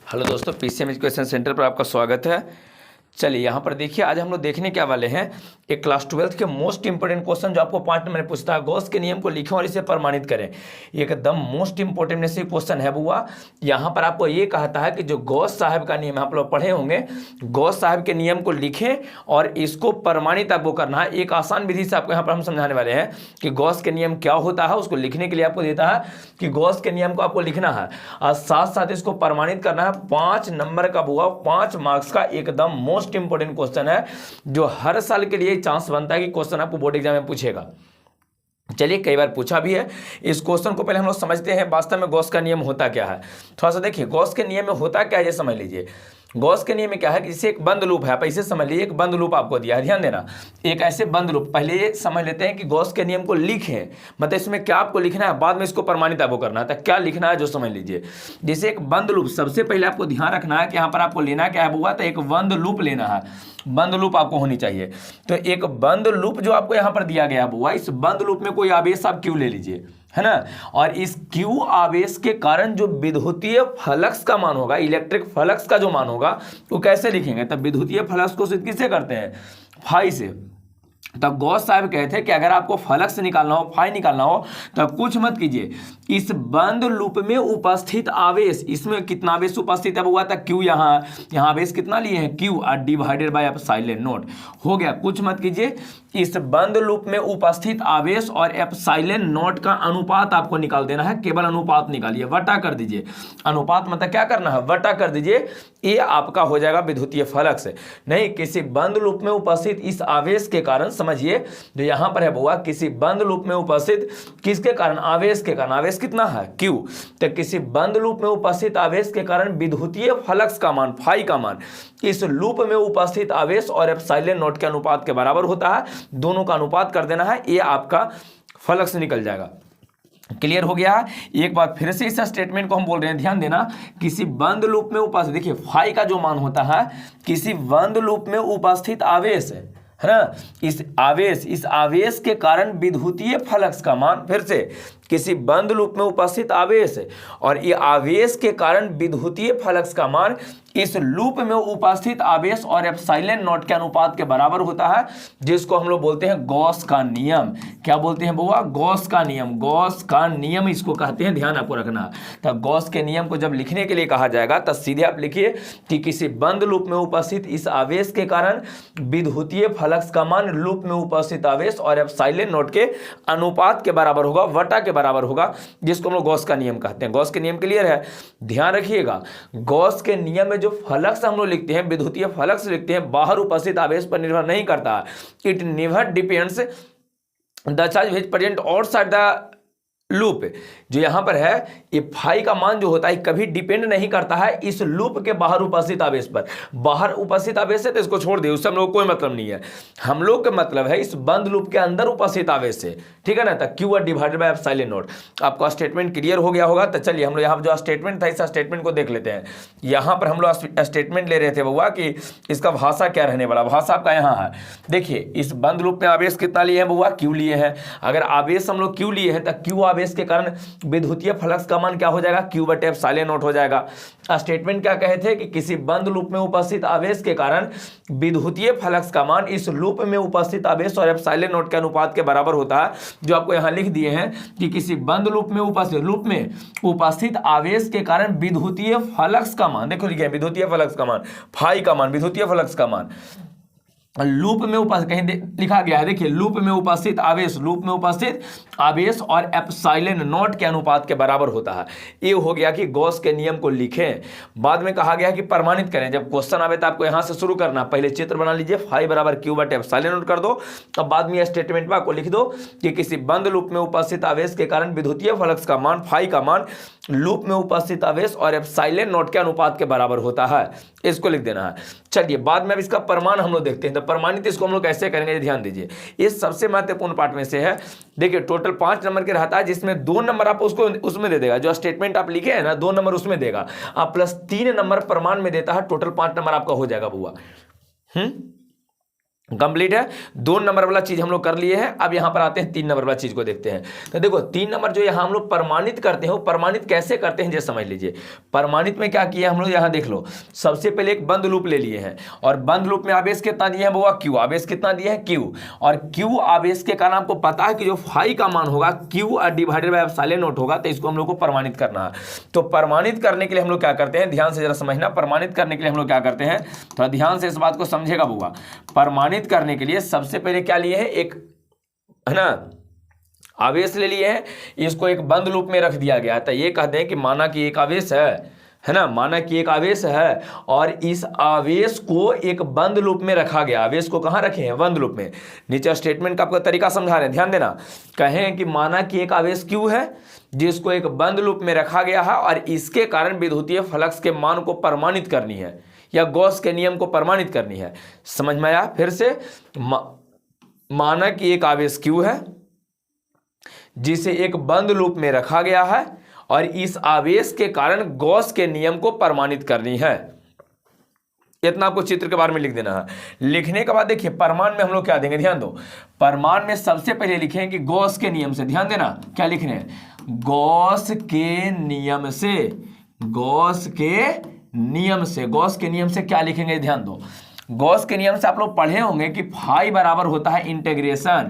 Hello दोस्तों, PCM education centre पर आपका स्वागत है। चलिए यहाँ पर देखिए, आज हम लोग देखने क्या वाले हैं, एक क्लास 12th के मोस्ट इंपोर्टेंट क्वेश्चन जो आपको 5 नंबर में पूछता है, गॉस के नियम को लिखें और इसे प्रमाणित करें। एकदम मोस्ट इंपोर्टेंट में से क्वेश्चन है बुआ। यहाँ पर आपको ये कहता है कि जो गॉस साहब का नियम आप लोग पढ़े होंगे, गॉस साहब के नियम को लिखें और इसको प्रमाणित आपको करना है। एक आसान विधि से आपको यहाँ पर हम समझाने वाले हैं कि गॉस के नियम क्या होता है। उसको लिखने के लिए आपको देता है कि गॉस के नियम को आपको लिखना है और साथ साथ इसको प्रमाणित करना है। 5 नंबर का बुआ, 5 मार्क्स का एकदम मोस्ट इंपोर्टेंट क्वेश्चन है जो हर साल के लिए चांस बनता है कि क्वेश्चन आपको बोर्ड एग्जाम में पूछेगा। चलिए, कई बार पूछा भी है। इस क्वेश्चन को पहले हम लोग समझते हैं वास्तव में गॉस का नियम होता क्या है। थोड़ा सा देखिए, गॉस के नियम में होता क्या है ये समझ लीजिए। गॉस के नियम में क्या है कि जैसे एक बंद लूप है, आप इसे समझ लीजिए, एक बंद लूप आपको दिया है, ध्यान देना। एक ऐसे बंद लूप, पहले ये समझ लेते हैं कि गॉस के नियम को लिखें, मतलब इसमें क्या आपको लिखना है, बाद में इसको प्रमाणित आपको करना है। तो क्या लिखना है जो समझ लीजिए। जैसे एक बंद लूप, सबसे पहले आपको ध्यान रखना है कि यहाँ पर आपको लेना क्या है बुआ, तो एक बंद लूप लेना है। बंद लूप आपको होनी चाहिए। तो एक बंद लूप जो आपको यहाँ पर दिया गया बुआ, इस बंद लूप में कोई आवेश आप क्यू ले लीजिए, है ना। और इस क्यू आवेश के कारण जो विद्युतीय फ्लक्स का मान होगा, इलेक्ट्रिक फ्लक्स का जो मान होगा, वो कैसे लिखेंगे। तब विद्युतीय फ्लक्स को सिद्ध किससे करते हैं, फाई से। तब गॉस साहब कहते हैं कि अगर आपको फ्लक्स निकालना हो, फाई निकालना हो, तब कुछ मत कीजिए, इस बंद लूप में उपस्थित आवेश, इसमें कितना आवेश उपस्थित है हुआ था, क्यू। यहाँ आवेश कितना लिए हैं, क्यू, और डिवाइडेड बाय एप्सिलॉन नॉट हो गया। कुछ मत कीजिए, इस बंद लूप में उपस्थित आवेश और एप्सिलॉन नॉट का अनुपात आपको निकाल देना है। केवल अनुपात निकालिए, वटा कर दीजिए। अनुपात मतलब क्या करना है, वटा कर दीजिए। ये आपका हो जाएगा विद्युतीय फ्लक्स। नहीं, किसी बंद लूप में उपस्थित इस आवेश के कारण, समझिए जो यहां पर है बुआ, किसी बंद लूप में उपस्थित किसके कारण, आवेश के कारण। आवेश कितना है, क्यू। तो किसी बंद लूप में उपस्थित आवेश के कारण विद्युतीय फ्लक्स का मान, फाई का मान, इस लूप में उपस्थित आवेश और एप्सिलॉन नॉट के अनुपात के बराबर होता है। दोनों का अनुपात कर देना है, ये आपका फ्लक्स निकल जाएगा। क्लियर हो गया। एक बार फिर से इस स्टेटमेंट को हम बोल रहे हैं, ध्यान देना। किसी बंद लूप में उपस्थित, देखिए फाई का जो मान होता है, किसी बंद लूप में उपस्थित आवेश है ना, इस आवेश के कारण विद्युतीय फ्लक्स का मान, फिर से किसी बंद लूप में उपस्थित आवेश है और ये आवेश के कारण विद्युतीय फ्लक्स का मान इस लूप में उपस्थित आवेश और एप्सिलॉन नॉट के अनुपात के बराबर होता है, जिसको हम लोग बोलते हैं गॉस का नियम। क्या बोलते हैं बुआ, गॉस का नियम। गॉस का नियम इसको कहते हैं, ध्यान आपको रखना। तो गॉस के नियम को जब लिखने के लिए कहा जाएगा, तब सीधे आप लिखिए कि किसी बंद लूप में उपस्थित इस आवेश के कारण विद्युतीय फ्लक्स का मान लूप में उपस्थित आवेश और एप्सिलॉन नॉट के अनुपात के बराबर होगा, वटा के बराबर होगा, जिसको हम लोग गॉस का नियम कहते हैं। गॉस के नियम क्लियर है, ध्यान रखिएगा। गॉस के नियम में जो फ्लक्स हम लोग लिखते हैं, विद्युतीय फ्लक्स लिखते हैं, बाहर उपस्थित आवेश पर निर्भर नहीं करता। It never depends the charge which present outside the loop. जो यहां पर है, ये फाई का मान जो होता है कभी डिपेंड नहीं करता है इस लूप के बाहर उपस्थित आवेश पर। बाहर उपस्थित आवेश है तो इसको छोड़ दे, उससे हम लोग कोई मतलब नहीं है। हम लोग का मतलब है इस बंद लूप के अंदर उपस्थित आवेश से, ठीक है ना। तो Q divided by epsilon not. आपका स्टेटमेंट क्लियर हो गया होगा। तो चलिए हम लोग यहाँ जो स्टेटमेंट था, इस स्टेटमेंट को देख लेते हैं। यहाँ पर हम लोग स्टेटमेंट ले रहे थे बउआ कि इसका भाषा क्या रहने वाला। भाषा आपका यहाँ है, देखिए इस बंद लूप में आवेश कितना लिए हैं बउआ, क्यू लिए हैं। अगर आवेश हम लोग क्यू लिए हैं, तो क्यू आवेश के कारण विद्युतीय फ्लक्स का मान क्या हो जाएगा, क्यू बटे एप्सिलॉन नॉट हो जाएगा। स्टेटमेंट क्या कहे थे कि किसी बंद लूप में उपस्थित आवेश के कारण विद्युतीय फ्लक्स का मान इस लूप में उपस्थित आवेश और एप्सिलॉन नॉट के अनुपात के बराबर होता है। जो आपको यहां लिख दिए हैं कि किसी बंद लूप में उपस्थित आवेश के कारण विद्युतीय फ्लक्स का मान, देखो लिखे विद्युतीय फ्लक्स का मान, फाई का मान, विद्युतीय फ्लक्स का मान लूप में उपस्थित, कहीं लिखा गया है, देखिए लूप में उपस्थित आवेश और एप्सिलॉन नॉट के अनुपात के बराबर होता है। ये हो गया कि गॉस के नियम को लिखें। बाद में कहा गया कि प्रमाणित करें। जब क्वेश्चन आवे तो आपको यहां से शुरू करना, पहले चित्र बना लीजिए, फाई बराबर क्यू बटे एप्सिलॉन नॉट कर दो। अब बाद में स्टेटमेंट में आपको लिख दो कि किसी बंद लूप में उपस्थित आवेश के कारण विद्युतीय फ्लक्स का मान, फाई का मान लूप में उपस्थित आवेश और एप्सिलॉन नॉट के अनुपात के बराबर होता है। इसको लिख देना है। चलिए बाद में अब इसका प्रमाण हम लोग देखते हैं। तो प्रमाणित इसको हम लोग कैसे करेंगे, ध्यान दीजिए। ये सबसे महत्वपूर्ण पार्ट में से है। देखिए टोटल 5 नंबर के रहता है, जिसमें 2 नंबर आप उसको उसमें दे देगा। जो स्टेटमेंट आप लिखे हैं ना, 2 नंबर उसमें देगा, आप प्लस 3 नंबर प्रमाण में देता है। टोटल 5 नंबर आपका हो जाएगा बुआ। कंप्लीट है। 2 नंबर वाला चीज हम लोग कर लिए हैं। अब यहां पर आते हैं 3 नंबर वाला चीज को देखते हैं। तो देखो 3 नंबर जो यहां हम लोग प्रमाणित करते हैं, वो प्रमाणित कैसे करते हैं ये समझ लीजिए। प्रमाणित में क्या किया हम लोग, यहां देख लो, सबसे पहले एक बंद लूप ले लिए हैं और बंद लूप में आवेश कितना दिए हैं बुआ, क्यू। आवेश कितना दिए हैं, क्यू। और क्यू आवेश के कारण आपको पता है कि जो फाई का मान होगा Q divided by epsilon not होगा, तो इसको हम लोग को प्रमाणित करना है। तो प्रमाणित करने के लिए हम लोग क्या करते हैं, ध्यान से जरा समझना। प्रमाणित करने के लिए हम लोग क्या करते हैं, थोड़ा ध्यान से इस बात को समझेगा बुआ। प्रमाणित करने के लिए सबसे पहले क्या लिए हैं, एक है ना आवेश ले लिए हैं, इसको एक बंद लूप में रख दिया गया। तो ये कहते हैं कि माना कि एक आवेश है ना, माना कि एक आवेश है और इस आवेश को एक बंद लूप में रखा गया। आवेश को कहां रखे हैं, बंद लूप में। नीचे स्टेटमेंट का आपका तरीका समझा रहे हैं, ध्यान देना। कहें कि माना कि एक आवेश क्यू है जिसको एक बंद लूप में रखा गया है और इसके कारण विद्युतीय फ्लक्स के मान को प्रमाणित करनी है या गॉस के नियम को प्रमाणित करनी है। समझ में आया? फिर से माना कि एक आवेश क्यू है जिसे एक बंद लूप में रखा गया है और इस आवेश के कारण गॉस के नियम को प्रमाणित करनी है। इतना आपको चित्र के बारे में लिख देना है। लिखने के बाद देखिए परमाण में हम लोग क्या देंगे, ध्यान दो। परमाण में सबसे पहले लिखें कि गॉस के नियम से, ध्यान देना क्या लिख रहे हैं, गॉस के नियम से। गॉस के नियम से, गॉस के नियम से क्या लिखेंगे, ध्यान दो। गॉस के नियम से आप लोग पढ़े होंगे कि फाई बराबर होता है integration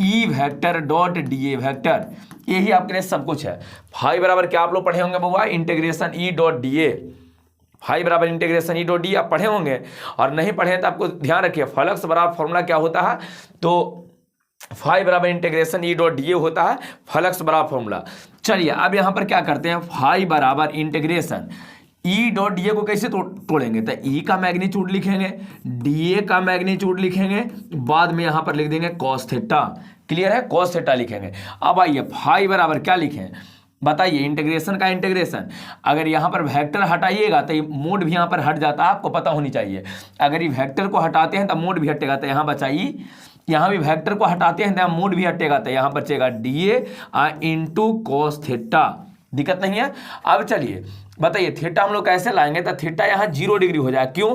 E vector dot d ए वेक्टर। यही आपके लिए सब कुछ है। फाई बराबर क्या आप लोग पढ़े होंगे बउआ, integration E dot d A. Phi बराबर इंटीग्रेशन ई डॉट डी आप पढ़े होंगे, और नहीं पढ़े तो आपको ध्यान रखिए फ्लक्स बराबर फॉर्मूला क्या होता है, तो फाई बराबर इंटीग्रेशन ई डॉट डी ए होता है फ्लक्स बराबर फॉर्मूला। चलिए अब यहां पर क्या करते हैं, फाई बराबर इंटीग्रेशन ई डॉट डी ए को कैसे तोड़ेंगे, तो ई का मैग्नीट्यूड लिखेंगे, डी ए का मैग्नीट्यूड लिखेंगे, बाद में यहां पर लिख देंगे कॉस थीटा। क्लियर है, कॉस थीटा लिखेंगे। अब आइए फाई बराबर क्या लिखें, बताइए। इंटीग्रेशन का इंटीग्रेशन, अगर यहां पर वेक्टर हटाइएगा तो मोड भी यहां पर हट जाता है, आपको पता होनी चाहिए। अगर ये वेक्टर को हटाते हैं तो मोड भी हटेगा, तो यहां बचाइए। यहां भी वेक्टर को हटाते हैं तो मोड भी हटेगा, तो यहां बचेगा D A into cos theta. दिक्कत नहीं है। अब चलिए बताइए थीटा हम लोग कैसे लाएंगे, तो थीटा यहाँ 0 डिग्री हो जाए। क्यों?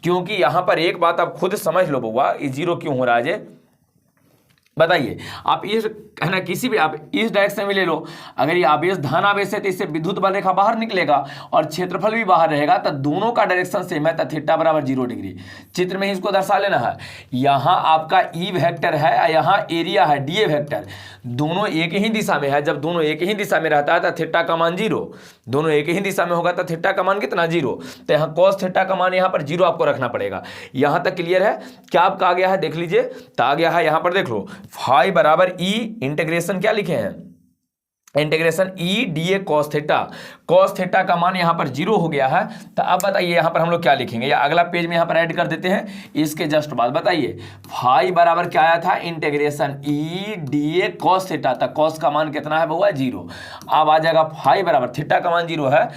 क्योंकि यहाँ पर एक बात आप खुद समझ लो बउआ, ये 0 क्यों हो रहा है जे बताइए। आप इस है ना, किसी भी आप इस डायरेक्शन में ले लो, अगर ये आवेश धन आवेश है तो इससे विद्युत बल रेखा बाहर निकलेगा और क्षेत्रफल भी बाहर रहेगा, तो दोनों का डायरेक्शन सेम है, तो थीटा बराबर 0 डिग्री। चित्र में इसको दर्शा लेना है। यहाँ आपका ई वेक्टर है, यहाँ एरिया है डी ए वेक्टर, दोनों एक ही दिशा में है। जब दोनों एक ही दिशा में रहता है तो थीटा का मान 0, दोनों एक ही दिशा में होगा तो थीटा का मान कितना, 0। तो यहाँ कॉस थीटा का मान यहाँ पर 0 आपको रखना पड़ेगा। यहाँ तक क्लियर है? क्या आपका आ गया है, देख लीजिए। तो आ गया है यहाँ पर, देख लो, फाई बराबर ई इंटीग्रेशन क्या लिखे हैं, integration E D A cos theta. Cos theta का मान यहां पर 0 हो गया है। तो अब बताइए यहां पर हम लोग क्या लिखेंगे, या अगला पेज में यहां पर ऐड कर देते हैं इसके जस्ट बाद। बताइए फाई बराबर क्या आया था, integration E D A cos theta. तो कॉस का मान कितना है बउआ, 0। अब आ जाएगा फाई बराबर, थीटा का मान 0 है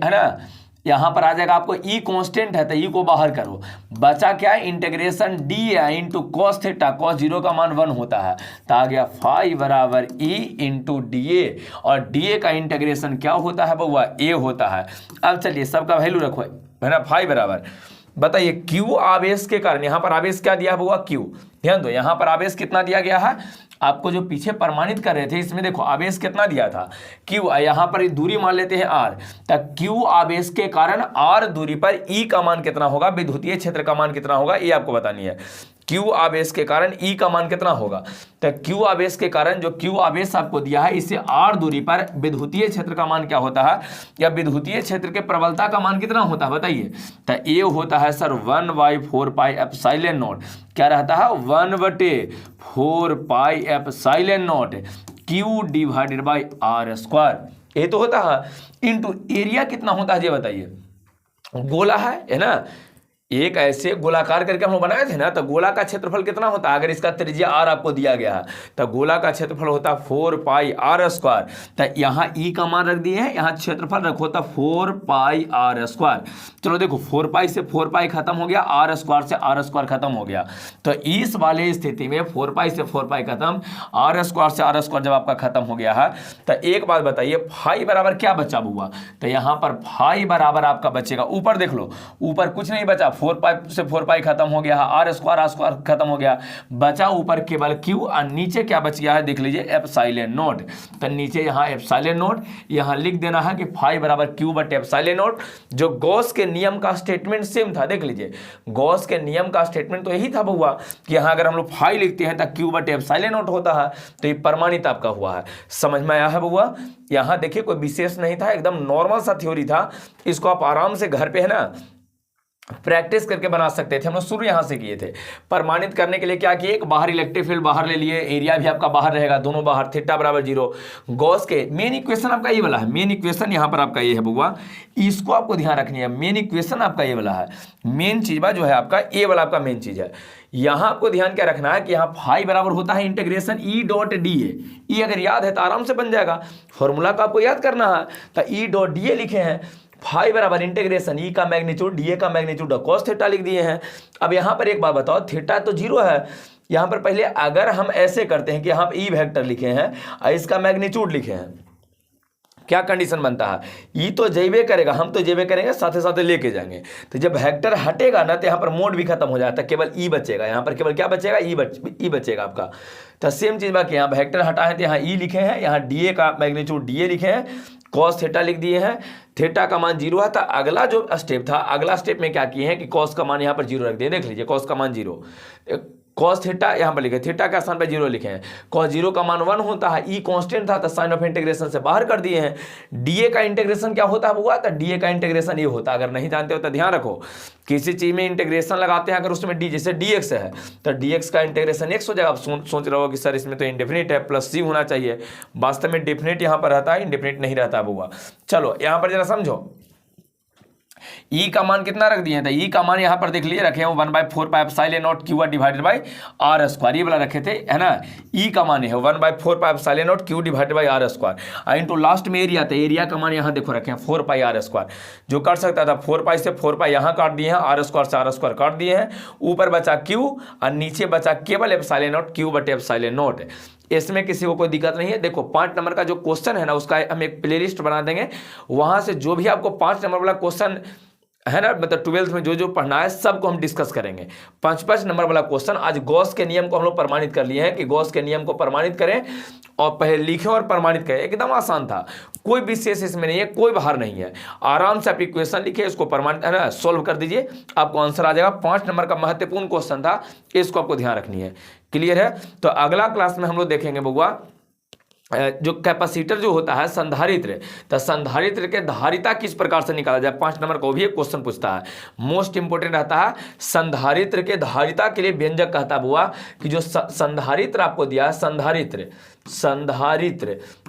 ना, यहां पर आ जाएगा आपको ई कांस्टेंट है तो ई को बाहर करो, बचा क्या, integration D into cos theta. Cos 0 का मान 1 होता है, तो आ गया फाई बराबर ई इंटू डी ए, और डी ए का इंटीग्रेशन क्या होता है बउआ, ए होता है। अब चलिए सबका वैल्यू रखो है ना, फाई बराबर बताइए क्यू आवेश के कारण, यहां पर आवेश क्या दिया हुआ, क्यू। ध्यान दो यहां पर आवेश कितना दिया गया है, आपको जो पीछे प्रमाणित कर रहे थे इसमें देखो आवेश कितना दिया था, क्यू। यहाँ पर दूरी मान लेते हैं आर, तो क्यू आवेश के कारण आर दूरी पर ई का मान कितना होगा, विद्युतीय क्षेत्र का मान कितना होगा, ये आपको बतानी है। क्यू आवेश के कारण ई का मान कितना होगा, तो क्यू आवेश के कारण जो क्यू आवेश आपको दिया है इससे आर दूरी पर विद्युतीय क्षेत्र का मान क्या होता है, या विद्युतीय क्षेत्र के प्रबलता का मान कितना होता है बताइए। तो ए होता है सर 1/4 पाई एप्सिलॉन नॉट, क्या रहता है 1/4 pi epsilon naught q divided by r square, ये तो होता है। इंटू एरिया कितना होता है ये बताइए। गोला है ना, एक ऐसे गोलाकार करके हम लोग बनाए थे ना, तो गोला का क्षेत्रफल कितना होता है, अगर इसका त्रिज्या आर आपको दिया गया है तो गोला का क्षेत्रफल होता है 4 पाई आर स्क्वायर। तो यहाँ ई का मान रख दिए हैं, यहाँ क्षेत्रफल रखो तो 4 पाई आर स्क्वायर। चलो देखो 4 पाई से 4 पाई खत्म हो गया, आर स्क्वायर से आर स्क्वायर खत्म हो गया। तो इस वाले स्थिति में 4 पाई से 4 पाई खत्म, आर स्क्वायर से आर स्क्वायर जब आपका खत्म हो गया है, तो एक बात बताइए फाई बराबर क्या बचा हुआ, तो यहाँ पर फाई बराबर आपका बचेगा, ऊपर देख लो ऊपर कुछ नहीं बचा, 4 पाई से 4 पाई खत्म हो गया, आर स्क्वायर खत्म हो गया, बचा ऊपर केवल क्यू और नीचे क्या बच गया है देख लीजिए एप्सिलॉन नॉट। तो नीचे यहाँ एप्सिलॉन नॉट, यहाँ लिख देना है कि फाई बराबर क्यू बटे एप्सिलॉन नॉट। जो गॉस के नियम का स्टेटमेंट सेम था, देख लीजिए गॉस के नियम का स्टेटमेंट तो यही था बउआ कि यहाँ अगर हम लोग फाई लिखते हैं तो क्यू बटे एप्सिलॉन नॉट होता है, तो ये प्रमाणित आपका हुआ है। समझ में आया है बउआ? यहाँ देखिए कोई विशेष नहीं था, एकदम नॉर्मल सा थ्योरी था। इसको आप आराम से घर पे है ना प्रैक्टिस करके बना सकते थे। हम लोग शुरू यहाँ से किए थे। प्रमाणित करने के लिए क्या किए, एक बाहर इलेक्ट्रिक फील्ड बाहर ले लिए, एरिया भी आपका बाहर रहेगा, दोनों बाहर, थीटा बराबर 0। गॉस के मेन इक्वेशन आपका ये वाला है, मेन इक्वेशन यहाँ पर आपका ये है बउआ, इसको आपको ध्यान रखनी है। मेन इक्वेशन आपका ये वाला है, मेन चीज जो है आपका ये वाला आपका मेन चीज है। यहाँ आपको ध्यान क्या रखना है कि यहाँ फाई बराबर होता है integration E dot d A. E अगर याद है तो आराम से बन जाएगा, फॉर्मूला को आपको याद करना है। तो ई डॉट डी ए लिखे हैं, फाई बराबर इंटीग्रेशन ई का मैग्नीट्यूड डी ए का मैग्नीट्यूड कॉस थीटा लिख दिए हैं। अब यहाँ पर एक बात बताओ, थीटा तो 0 है, यहाँ पर पहले अगर हम ऐसे करते हैं कि यहाँ पर ई वेक्टर लिखे हैं और इसका मैग्नीट्यूड लिखे हैं, क्या कंडीशन बनता है, ई तो जेबे करेगा, हम तो जेबे करेंगे, साथ साथ लेके जाएंगे। तो जब वेक्टर हटेगा ना तो यहाँ पर मोड भी खत्म हो जाता है, केवल ई बचेगा, यहाँ पर केवल क्या बचेगा, ई बचेगा आपका। तो सेम चीज बाकी यहाँ वेक्टर हटा है तो यहाँ ई लिखे हैं, यहाँ डी ए का मैग्नीट्यूड डी ए लिखे हैं, कॉस थीटा लिख दिए हैं, थीटा का मान 0 है। तो अगला जो स्टेप था, अगला स्टेप में क्या किए हैं कि कॉस का मान यहाँ पर 0 रख दिए, देख लीजिए कॉस का मान 0, कॉस थीटा यहाँ पर लिखे, थीटा का स्थान पर 0 लिखे हैं, कॉस 0 का मान 1 होता है, ई कांस्टेंट था तो साइन ऑफ इंटीग्रेशन से बाहर कर दिए हैं। डीए का इंटीग्रेशन क्या होता है हुआ, तो डीए का इंटीग्रेशन ये होता है, अगर नहीं जानते हो तो ध्यान रखो, किसी चीज में इंटीग्रेशन लगाते हैं अगर उसमें डी, जैसे dx है तो dx का इंटीग्रेशन x हो जाएगा। आप सोच रहे हो कि सर इसमें तो इंडेफिनिट है, प्लस c होना चाहिए, वास्तव में डेफिनेट यहाँ पर रहता है, इंडेफिनिट नहीं रहता बुआ। चलो यहाँ पर जरा समझो, ई का मान कितना रख दिए हैं, तो ई का मान यहाँ पर देख लिए रखे हैं 1/4 pi epsilon naught q divided by r square, ये वाला रखे थे है ना। ई का मान है 1/4 pi epsilon naught q divided by r square, into last में एरिया था, एरिया का मान यहाँ देखो रखे हैं 4 पाई आर स्क्वायर, जो कर सकता था 4 पाई से 4 पाई यहाँ काट दिए हैं, आर स्क्वायर से आर स्क्वायर काट दिए हैं, ऊपर बचा क्यू और नीचे बचा केवल एप्सिलॉन नॉट क्यू बटे एप्सिलॉन नॉट। इसमें किसी को कोई दिक्कत नहीं है। देखो 5 नंबर का जो क्वेश्चन है ना, उसका हम एक प्लेलिस्ट बना देंगे, वहां से जो भी आपको 5 नंबर वाला क्वेश्चन है ना, मतलब 12th में जो पढ़ना है सबको हम डिस्कस करेंगे। 5 नंबर वाला क्वेश्चन, आज गॉस के नियम को हम लोग प्रमाणित कर लिए हैं कि गॉस के नियम को प्रमाणित करें और पहले लिखें और प्रमाणित करें। एकदम आसान था, कोई विशेष इसमें नहीं है, कोई बाहर नहीं है। आराम से आप इक्वेशन लिखिए, इसको प्रमाणित है ना सोल्व कर दीजिए, आपको आंसर आ जाएगा। 5 नंबर का महत्वपूर्ण क्वेश्चन था, इसको आपको ध्यान रखनी है। क्लियर है? तो अगला क्लास में हम लोग देखेंगे बउआ जो कैपेसिटर जो होता है संधारित्र, तो संधारित्र के धारिता किस प्रकार से निकाला जाए, 5 नंबर को भी एक क्वेश्चन पूछता है, मोस्ट इंपोर्टेंट रहता है। संधारित्र के धारिता के लिए व्यंजक कहता है बुआ कि जो संधारित्र आपको दिया है, संधारित्र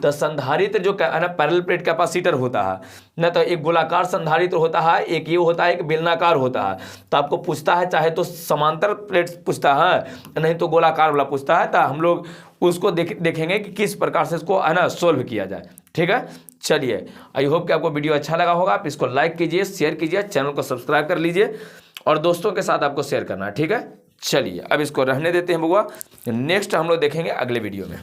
तो संधारित्र जो है ना पैरेलल प्लेट कैपेसिटर होता है ना, तो एक गोलाकार संधारित्र होता है, एक ये होता है, एक बेलनाकार होता है। तो आपको पूछता है चाहे तो समांतर प्लेट पूछता है, नहीं तो गोलाकार वाला पूछता है, तो हम लोग उसको देखेंगे कि किस प्रकार से इसको है ना सोल्व किया जाए। ठीक है, चलिए आई होप कि आपको वीडियो अच्छा लगा होगा। आप इसको लाइक कीजिए, शेयर कीजिए, चैनल को सब्सक्राइब कर लीजिए और दोस्तों के साथ आपको शेयर करना है। ठीक है, चलिए अब इसको रहने देते हैं बुआ, नेक्स्ट हम लोग देखेंगे अगले वीडियो में।